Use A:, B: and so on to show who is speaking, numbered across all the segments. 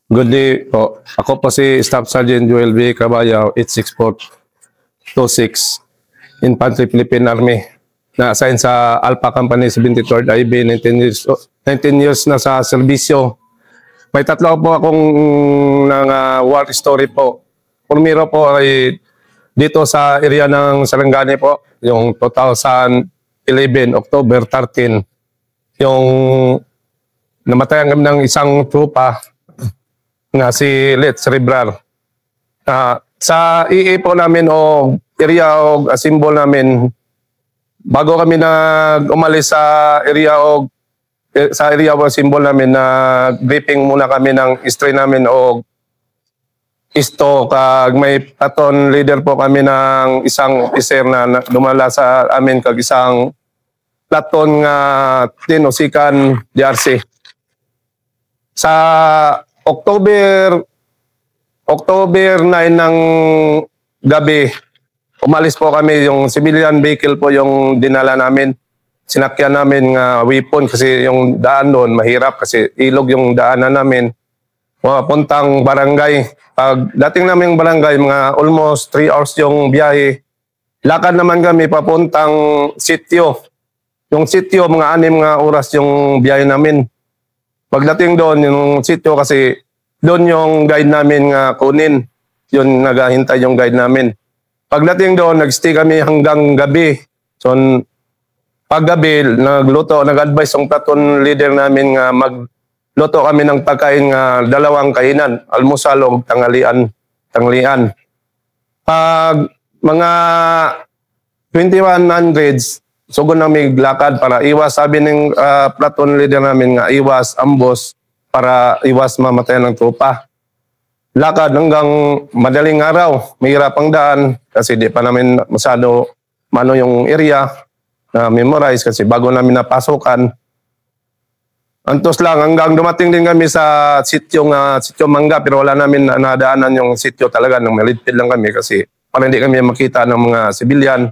A: Good day po. Ako po si Staff Sergeant Joel V. Caballo, 86426, Infantry Philippine Army. Na-assign sa Alpha Company 73rd IB, 19 years na sa serbisyo. May tatlo po akong war story po. Primero po ay dito sa area ng Sarangani po, yung 2011, October 13, yung namatayan kami ng isang trupa na si Let Cerebral. Sa EA po namin o area o symbol namin, bago kami umalis sa area o symbol namin, na briefing muna kami ng history namin o isto, kag may platoon leader po kami ng isang officer na dumala sa amin, kag isang platoon nga tinusikan DRC. Sa October 9 ng gabi, umalis po kami. Yung civilian vehicle po yung dinala namin. Sinakyan namin nga weapon kasi yung daan doon mahirap kasi ilog yung daanan namin. Puntang barangay. Pag dating namin yung barangay, mga almost 3 hours yung biyahe. Lakad naman kami papuntang sitio. Yung sitio, mga 6 nga oras yung biyahe namin. Pagdating doon, yung sitio kasi doon yung guide namin nga kunin. Yun, naghahintay yung guide namin. Pagdating doon, nag-stay kami hanggang gabi. So, paggabi, nag-advise yung platoon leader namin nga magluto kami ng pagkain nga 2 kainan, almusal o tanghalian. Pag mga 2100s, sugon na may lakad para iwas, sabi ng platoon leader namin nga iwas ambos para iwas mamatayan ng tropa. Lakad hanggang madaling araw, mahirap ang daan kasi di pa namin masyado yung area na memorize kasi bago namin napasukan. Antos lang hanggang dumating din kami sa sitio Mangga, pero wala namin nadaanan yung sitio talaga, nang malipid lang kami kasi para hindi kami makita ng mga civilian,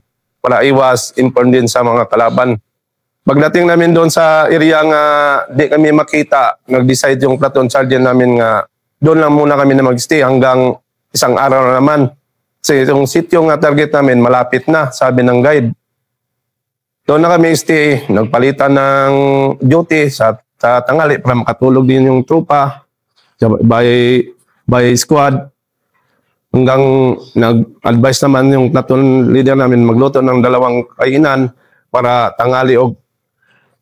A: para iwas inform din sa mga kalaban. Pagdating namin doon sa area nga di kami makita, nag-decide yung platoon sergeant namin nga doon lang muna kami na mag-stay hanggang isang araw na naman. Kasi yung sitio nga target namin malapit na, sabi ng guide. Doon na kami stay, nagpalitan ng duty sa tanghali para makatulog din yung trupa by squad. Hanggang nag-advise naman yung platoon leader namin magluto ng 2 kainan para tanghali o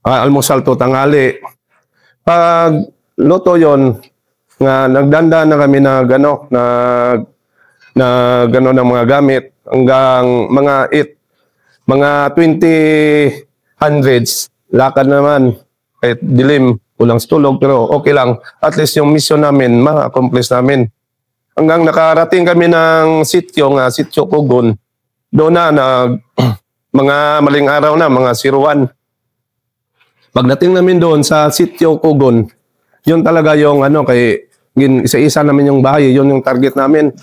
A: almusal to tanghali. Pag luto yon, nga nagdanda na kami na gano ng mga gamit hanggang mga 2000s, lakad naman kahit dilim, kulang sa tulog, pero okay lang, at least yung mission namin ma-accomplish namin. Hanggang nakarating kami ng sitio Kugon. Doon na mga maling araw na, mga 01. Pagdating namin doon sa sitio Kugon, yun talaga yung kay isa-isa namin yung bahay, yun yung target namin.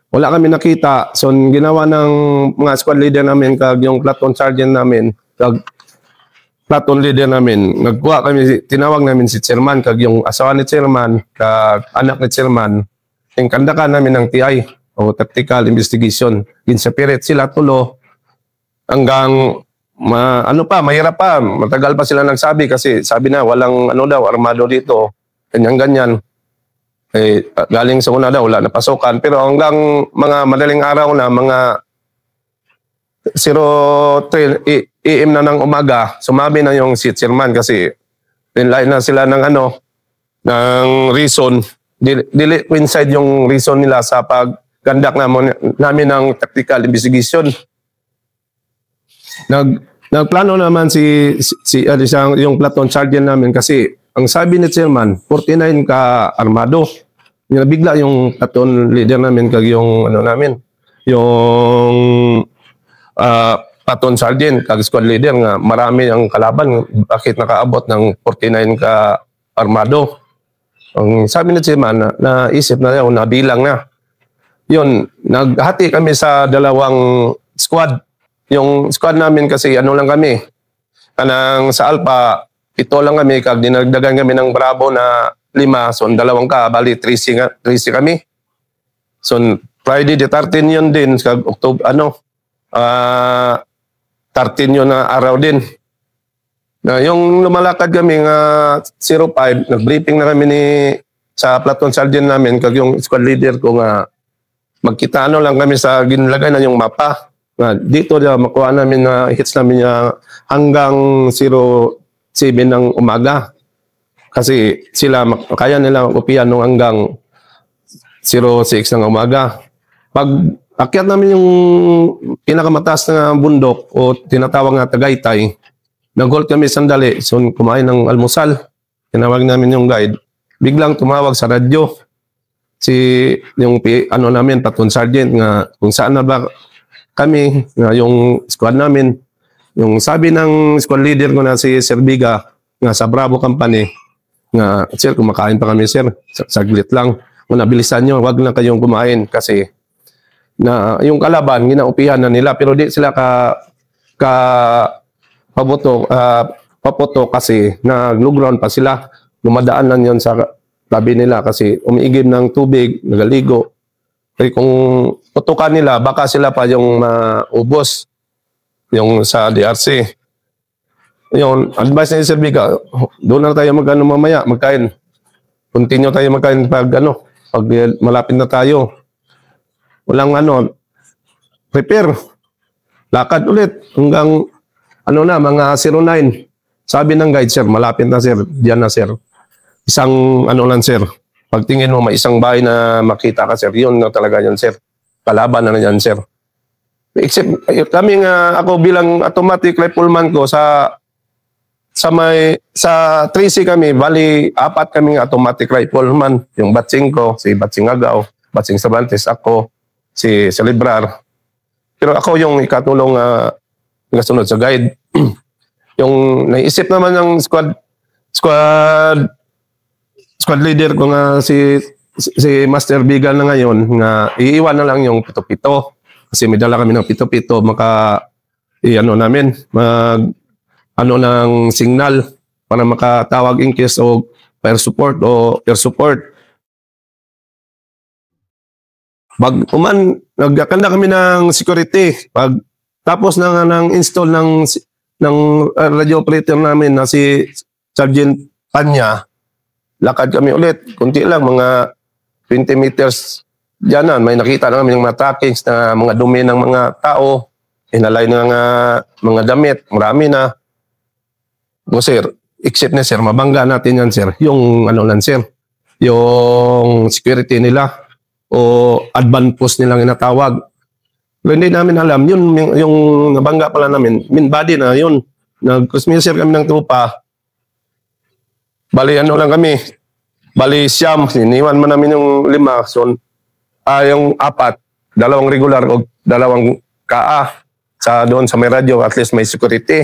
A: Wala kami nakita. So ginawa ng mga squad leader namin kag yung platoon sergeant namin, kag platoon leader namin, nagkuha kami, tinawag namin si chairman kag yung asawa ni chairman kag anak ni chairman. Yung kandakan namin ng TI o tactical investigation. Ginsapirit sila tulo hanggang mahirap pa. Matagal pa sila nagsabi kasi sabi na walang armado dito. Ganyan. Galing sa una daw, wala na pasukan. Pero hanggang mga madaling araw na, mga 03 AM na ng umaga, sumabi na yung si chairman kasi tinlain na sila ng reason. Dili coincide yung reason nila sa paggandak namin ng tactical investigation. Nagplano naman yung platoon sergeant namin kasi ang sabi ni chairman, 49 ka armado. Bigla yung platoon leader namin kag yung platoon sergeant kag squad leader nga marami ang kalaban, bakit nakaabot ng 49 ka armado. Ang sabi ni chairman, naisip na yun, nabilang na. Yun, naghati kami sa 2 squad. Yung squad namin kasi lang kami. Sa Alpha, 7 lang kami, kag dinagdagan kami ng Bravo na 5, so dalawang ka, bali 13 kami. So Friday the 13 yun din, sa October, 13 yun na araw din. Na yung lumalakad kami nga 05, nag-briefing na kami sa platoon sergeant namin, kag yung squad leader ko nga magkita lang kami sa ginlagay na yung mapa. Nga dito na makuha namin na hits namin hanggang 07 ng umaga. Kasi sila kaya nila upian nung hanggang 06 ng umaga. Pag akyat namin yung pinakamataas na bundok o tinatawag na Tagaytay, nag-halt kami sandali, so kumain ng almusal. Tinawag namin yung guide. Biglang tumawag sa radyo yung namin, platoon sergeant, nga kung saan na ba kami, nga yung squad namin. Yung sabi ng squad leader ko na si Sir Biga, nga sa Bravo Company, nga, sir, kumakain pa kami, sir. Saglit lang. Kung nabilisan nyo, wag na kayong kumain kasi na yung kalaban, ginaupihan na nila, pero di sila paputo kasi nagluground pa sila. Lumadaan lang yun sa tabi nila kasi umiigib ng tubig, nagaligo. Kasi kung putukan nila, baka sila pa yung maubos yung sa DRC. Yung advice ni Sir Biga, doon na tayo mamaya, magkain. Continue tayo magkain pag malapit na tayo. Walang prepare. Lakad ulit hanggang mga 09. Sabi ng guide, sir, malapit na sir, diyan na sir. Isang lang sir. Pagtingin mo, may isang bahay na makita ka sir, yun na talaga yan sir. Kalaban na yan sir. Except kami ako bilang automatic rifleman ko sa 3C kami, bali 4 kaming automatic rifleman. Yung batsing ko, si Batsing Agaw, Batsing Sabantes, ako, si Celebrar. Pero ako yung ikatulong kasunod sa guide. Yung naisip naman ng squad leader ko nga si Master Bigal na ngayon, nga iiwan na lang yung pito-pito. Kasi may dala kami ng pito-pito, namin, ng signal para makatawag in case o fire support o air support. Nagkakanda kami ng security. Pag tapos nang install ng radio operator namin na si Sergeant Panya, lakad kami ulit. Kunti lang, mga 20 meters dyan may nakita na kami ng mga trackings na mga dumi ng mga tao, inalay ng mga damit, marami na. Sir, except na sir, mabangga natin yan sir, yung sir, yung security nila o advance post nilang inatawag. Pero hindi namin alam, yung nabangga pala namin, body na yun. Nag-cruise kami ng trupa. Bali lang kami, bali siyam, iniwan man namin yung 5, so yung 4, 2 regular o 2 KA doon sa may radyo, at least may security.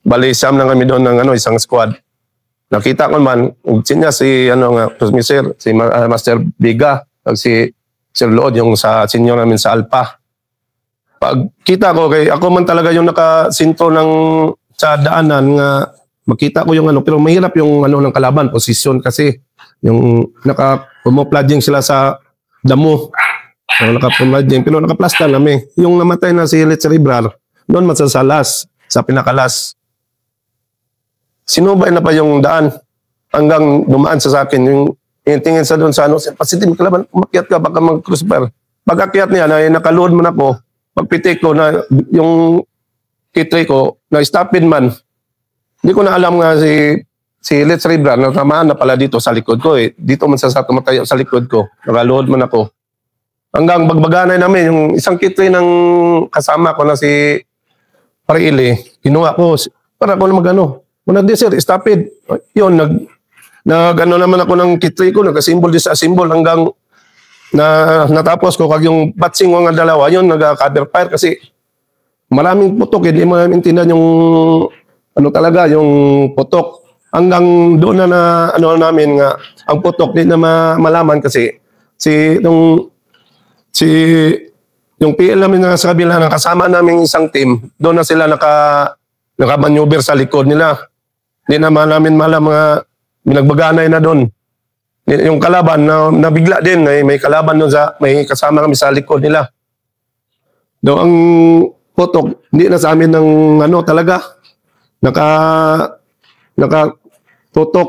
A: Bali siyam lang kami doon ng isang squad. Nakita ko man, sinya si si Master Biga, si Sir Lord, yung sa senior namin sa Alpha. Pag kita ko, ako man talaga yung nakasinto sa daanan nga makita ko yung pero mahirap yung ng kalaban, posisyon kasi yung naka-pumopladging sila sa damo. Naka-pumopladging, pero naka-plastan kami. Yung namatay na si Hilit Cerebral, doon masasalas, sa pinakalas. Sinubay na pa yung daan hanggang dumaan sa akin. Yung tingin sa doon sa positive kalaban, umakyat ka, baka mag-crucifer. Pag akyat niya, nakaload man ako, pagpitik ko na yung kitray ko, na-stopin man. Hindi ko na alam nga si Let's Cerebral, natamaan na pala dito sa likod ko eh. Dito man sa tumatayo sa likod ko, nakaload man ako. Hanggang bagbaganay namin, yung isang kitray ng kasama ko na si Parili, kinuha ko, para ako na Muna di sir, stopid. Yun, naman ako ng kitray ko, nagka-symbol di sa symbol hanggang natapos ko kag yung batsing ko nga dalawa, yun nag-cover fire kasi maraming putok, hindi mo maintindihan yung talaga, yung putok. Hanggang doon na namin nga, ang putok di na malaman kasi yung PL namin na sa kabila ng kasama namin isang team, doon na sila naka-maneuver sa likod nila. Hindi naman namin malam mga binagbaganay na doon. yung kalaban na nabigla din, may kalaban doon may kasama kami sa likod nila. Do ang putok, hindi na sa amin ng talaga naka-tutok.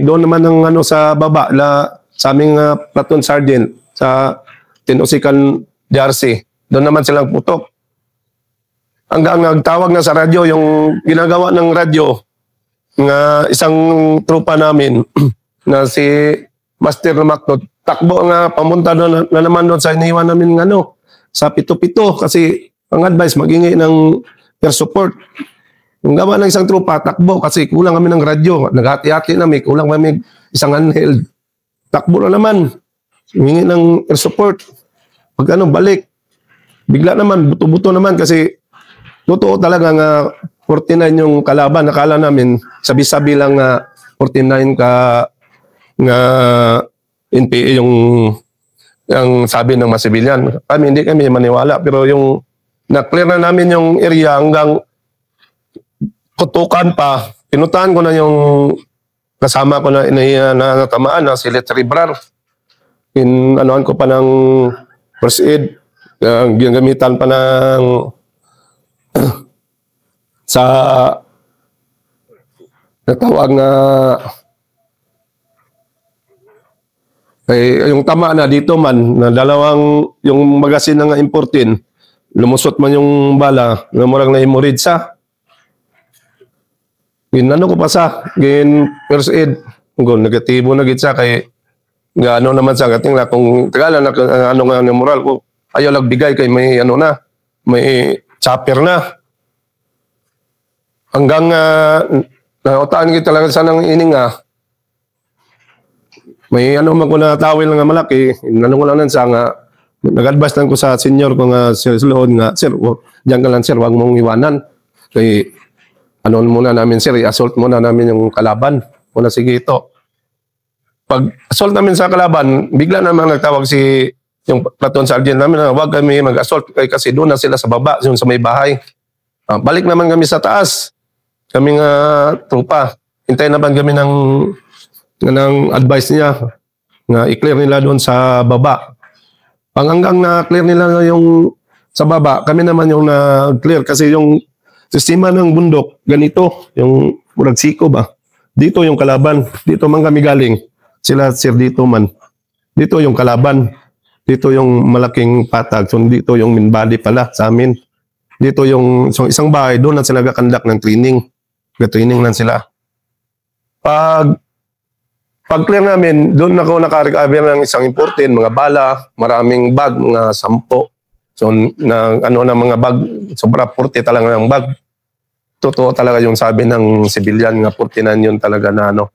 A: Doon naman ng sa baba sa aming platoon sergeant sa Tinusikan DRC. Doon naman silang putok. Hanggang nagtawag na sa radyo, yung ginagawa ng radyo ng isang trupa namin na si Master Macdo, takbo nga pamunta doon na naman doon sa iniwan namin sa pito-pito kasi ang advice magingi ng air support. Yung gawa ng isang trupa, takbo kasi kulang kami ng radyo. Naghati-hati na kulang kami isang handheld. Takbo na naman. Humingi ng air support. Pag balik. Bigla naman, buto-buto naman kasi totoo talaga nga 49 yung kalaban. Nakala namin, sabi-sabi lang 49 nga NPA yung sabi ng mga sibilyan. Hindi kami maniwala. Pero yung na-clear na namin yung area hanggang kutukan pa. Pinutahan ko na yung kasama ko na natamaan na si Cerebral. Anohan ko pa ng first aid. Ginagamitan pa ng sa natawag na yung tama na dito man na dalawang yung magasin na importin lumusot man yung bala na murang na-hemorrhage sa ko pa sa first aid kung negatibo na gitsa kay naman sa kating na kung tagalan na nga moral ko ayaw lagbigay kay may may chopper na hanggang nautaan kita talaga sa nang ining may man ko na tawil nga malaki ko lang sa nga nag-advise lang ko sa senior ko nga sir Lood nga sir diyan ka lang sir wag mong iwanan kay muna namin sir i-assault muna namin yung kalaban muna sige ito pag assault namin sa kalaban bigla naman nagtawag yung platoon sergeant namin na wag kami mag-assault kasi doon na sila sa baba yung sa may bahay balik naman kami sa taas kaming trupa hintay naman kami ng advice niya nga i-clear nila doon sa baba hanggang na-clear nila yung sa baba kami naman yung na-clear kasi yung sistema ng bundok, ganito, yung murag siko ba? Dito yung kalaban. Dito man kami galing. Sila, sir, dito man. Dito yung kalaban. Dito yung malaking patag. So, dito yung main body pala sa amin. Dito yung isang bahay, doon na sila kakandak ng training. Training lang sila. Pag clear namin, doon ako naka-recover ng isang important, mga bala, maraming bag, mga 10. So, na mga bag, sobra 40 talaga ng bag. Totoo talaga yung sabi ng civilian nga 49 yun talaga na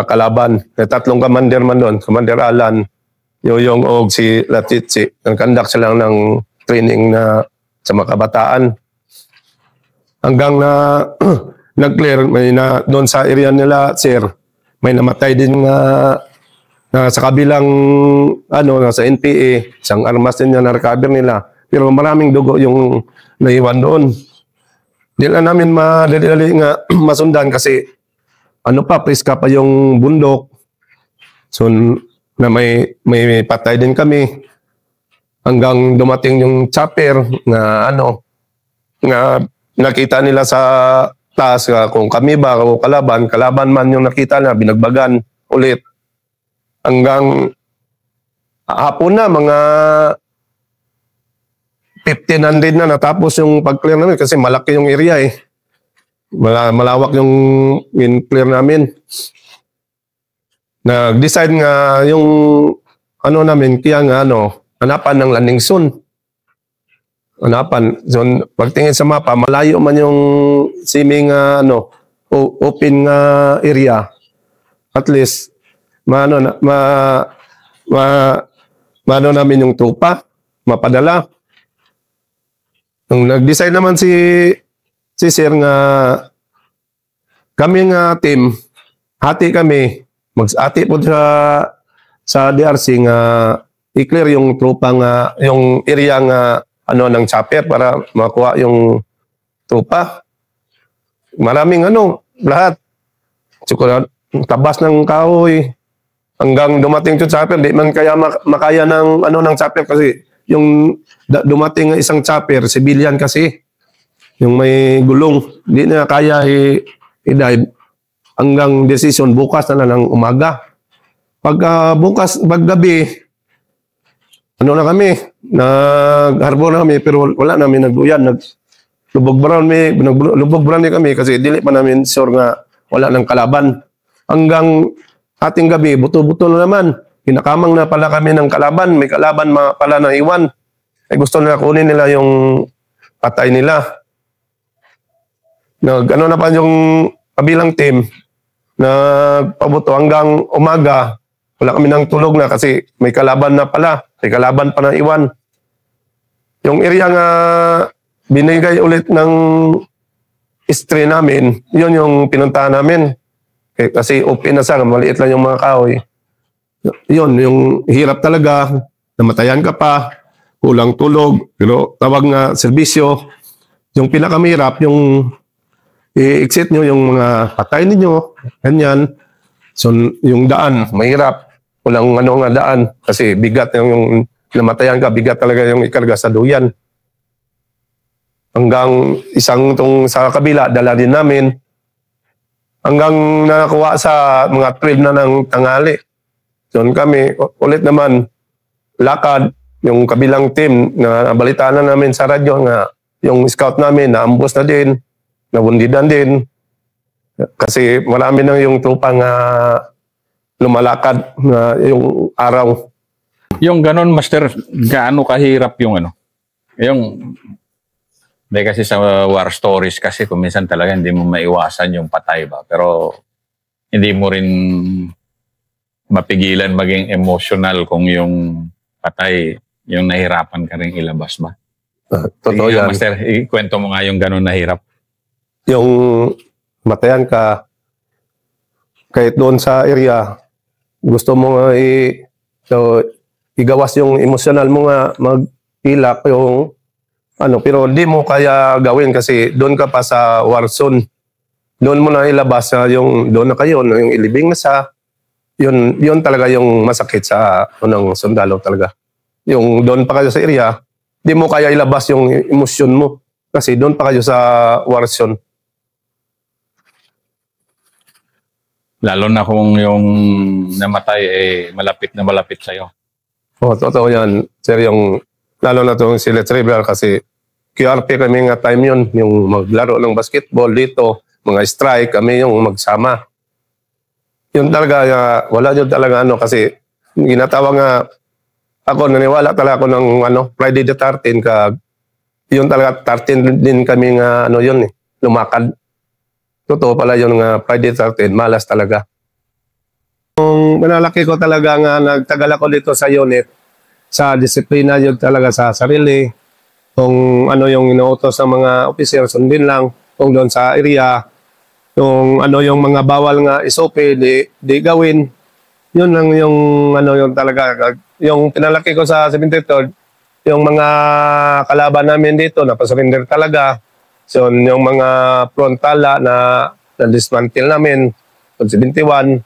A: kalaban. May 3 commander man doon, Commander Alan, Yoyong og si Latitsi. Nag-conduct sila ng training na sa mga kabataan. Hanggang na nag-clear, may doon sa area nila, sir, may namatay din na sa kabilang sa NPA, isang armas din na recover nila. Pero maraming dugo yung naiwan doon. Di lang namin madali-dali nga masundan kasi priska pa yung bundok. So na may patay din kami. Hanggang dumating yung chopper na nga nakita nila sa taas kung kami ba o kalaban man yung nakita na binagbagan ulit. Hanggang hapon na, mga 1,500 na natapos yung pag-clear namin kasi malaki yung area malawak yung clear namin. Nag-decide nga yung namin, kaya nga hanapan ng landing zone. Hanapan. So, pagtingin sa mapa, malayo man yung siming open area. At least, namin yung trupa, mapadala. Nung nag-decide naman si sir nga kami nga team, hati kami, mag-hati po sa DRC nga i-clear yung trupa nga, yung area nga ng chopper para makuha yung trupa. Maraming lahat. tabas ng kahoy, hanggang dumating yung chopper, di man kaya makaya ng ng chopper kasi yung dumating ng isang chopper, civilian kasi, yung may gulong, di na kaya i-dive hanggang decision bukas na lang ng umaga. Bukas, paggabi, na kami, nag-harbor na kami, pero wala namin nagduyan, lubog brown kami kasi dili pa namin sure nga wala ng kalaban. Hanggang ating gabi, buto-buto na naman. Pinakamang na pala kami ng kalaban. May kalaban pala na iwan. Gusto nila kunin nila yung patay nila. Na pa yung kabilang team, nagpabuto hanggang umaga. Wala kami ng tulog na kasi may kalaban na pala. May kalaban pa na iwan. Yung area nga binigay ulit ng istri namin, yun yung pinuntahan namin. Kasi open na siya, maliit lang yung mga kahoy. Yun, yung hirap talaga, namatayan ka pa, kulang tulog, pero tawag nga serbisyo. Yung pinakamahirap, yung i-exit nyo yung mga patay ninyo, ganyan. So, yung daan, mahirap. Walang nga daan, kasi bigat yung namatayan ka, bigat talaga yung ikarga sa duyan. Hanggang isang tong sa kabila, dala din namin. Hanggang nakakuha sa mga 12 na ng tanghali. Doon kami, ulit naman, lakad, yung kabilang team, na balitaan na namin sa radyo nga yung scout namin, naambos na din, nawundidan din. Kasi marami na yung trupang lumalakad na yung araw.
B: Yung ganon, Master, gaano kahirap yung yung hindi kasi sa war stories kasi kung minsan talaga hindi mo maiwasan yung patay ba. Pero hindi mo rin mapigilan maging emotional kung yung patay, yung nahirapan ka rin ilabas ba.
A: Totoo yan.
B: Master, ikwento mo nga yung ganon nahirap.
A: Yung matayan ka, kahit doon sa area, gusto mo nga igawas yung emotional mo nga, mag-ilak yung pero di mo kaya gawin kasi doon ka pa sa war zone. Doon mo na ilabas yung doon na kayo, yung ilibing na sa yun talaga yung masakit sa unang sundalo talaga. Yung doon pa kayo sa area, di mo kaya ilabas yung emosyon mo kasi doon pa kayo sa war zone.
B: Lalo na kung yung namatay malapit na malapit sa'yo.
A: Totoo yan. Sir, lalo na itong si Let's River kasi QRP kami nga time yun, yung maglaro ng basketball dito, mga strike, kami yung magsama. Yun talaga, wala yun talaga kasi ginatawag nga, ako naniwala talaga ako ng Friday the 13, yun talaga 13 din kami nga yun lumakad. Totoo pala yun nga Friday the 13, malas talaga. Nung manalaki ko talaga nga, nagtagal ako dito sa unit, sa disiplina yun talaga sa sarili. Kung yung inuutos ng mga officer, sundin lang. Kung doon sa area, yung yung mga bawal nga SOP, di gawin. Yun lang yung yung talaga. Yung pinalaki ko sa 73rd, yung mga kalaban namin dito, napasurrender talaga. So, yung mga frontala na dismantle namin, 71,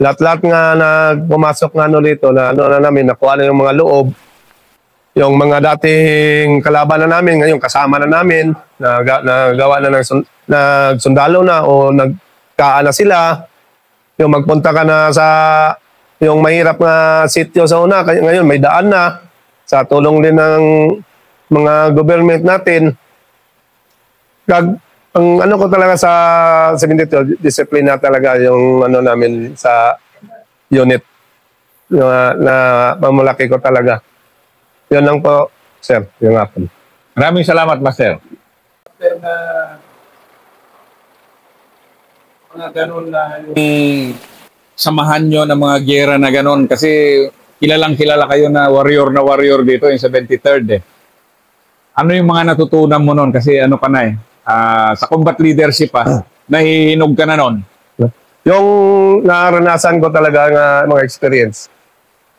A: lahat-lahat nga na pumasok nga dito, na namin, nakuha na yung mga loob. Yung mga dating kalaban na namin, ngayon kasama na namin, nagawa na nagsundalo na o nagkaan na sila. Yung magpunta ka na sa yung mahirap na sityo sa una, ngayon may daan na sa tulong din ng mga government natin. Ang ko talaga sa 72, discipline na talaga yung namin sa unit na pamalaki ko talaga. Yan lang po, sir, yung hapon.
B: Maraming salamat, Master.
C: Master, na mga ganun na samahan nyo ng mga gera na ganun kasi kilalang kilala kayo na warrior dito yung 73rd Ano yung mga natutunan mo nun? Kasi ka na sa combat leadership nahihinog ka na nun.
A: Yung naranasan ko talaga nga mga experience.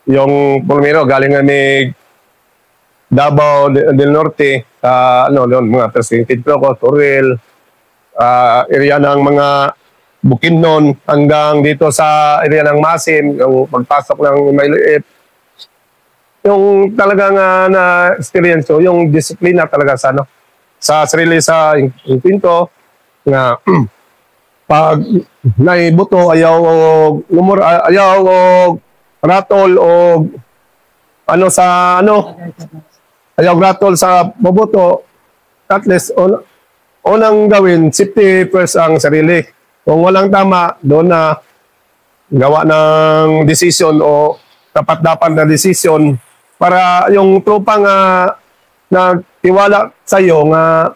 A: Yung Pulmiro, galing kami Davao del Norte, mga Presidente Proco, Toril, area ng mga Bukidnon hanggang dito sa area ng Masin, yung pagpasok ng Mayliit. Yung talagang na experience ko, yung disiplina talaga sa ano, sa sarili sa yung pinto nga pag naibuto ayaw ayaw ratol o ano sa ano ayaw ratol sa boboto, at least unang gawin safety first ang sarili. Kung walang tama, doon na gawa ng decision o dapat na decision para yung tropang nagtiwala sa iyo nga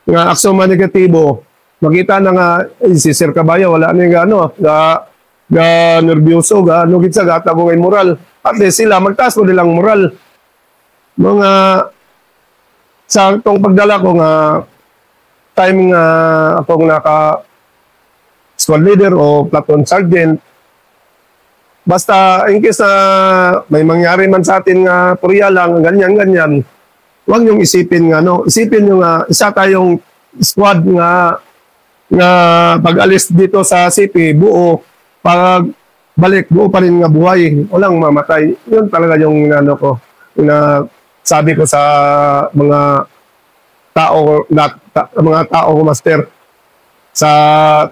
A: nga aksyon negatibo, makita na nga si Sir Caballo wala ni ga nervyoso ga ano gid sa gata mo moral, at least sila magtaas mo nilang moral mga sa tong pagdala ko nga time nga akong naka squad leader o platoon sergeant. Basta in case na may mangyari man sa atin nga purya lang, ganyan, huwag niyong isipin nga, no? Isipin niyo nga, isa tayong squad nga pag-alis dito sa CP, buo, pag balik, buo pa rin nga buhay, walang mamatay. Yun talaga yung ko, na sabi ko sa mga tao, mga tao ko, master, sa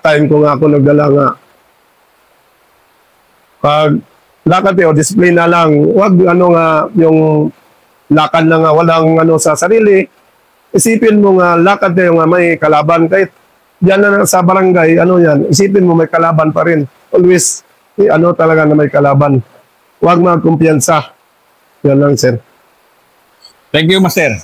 A: time ko nga ako nagdala nga, pag lakad o disiplina lang, wag nga yung lakad na nga walang sa sarili. Isipin mo nga lakad na yung may kalaban, kahit diyan na sa barangay, yan, isipin mo may kalaban pa rin. Always talaga na may kalaban. Wag magkumpiyansa. Yan lang, sir.
C: Thank you, Master.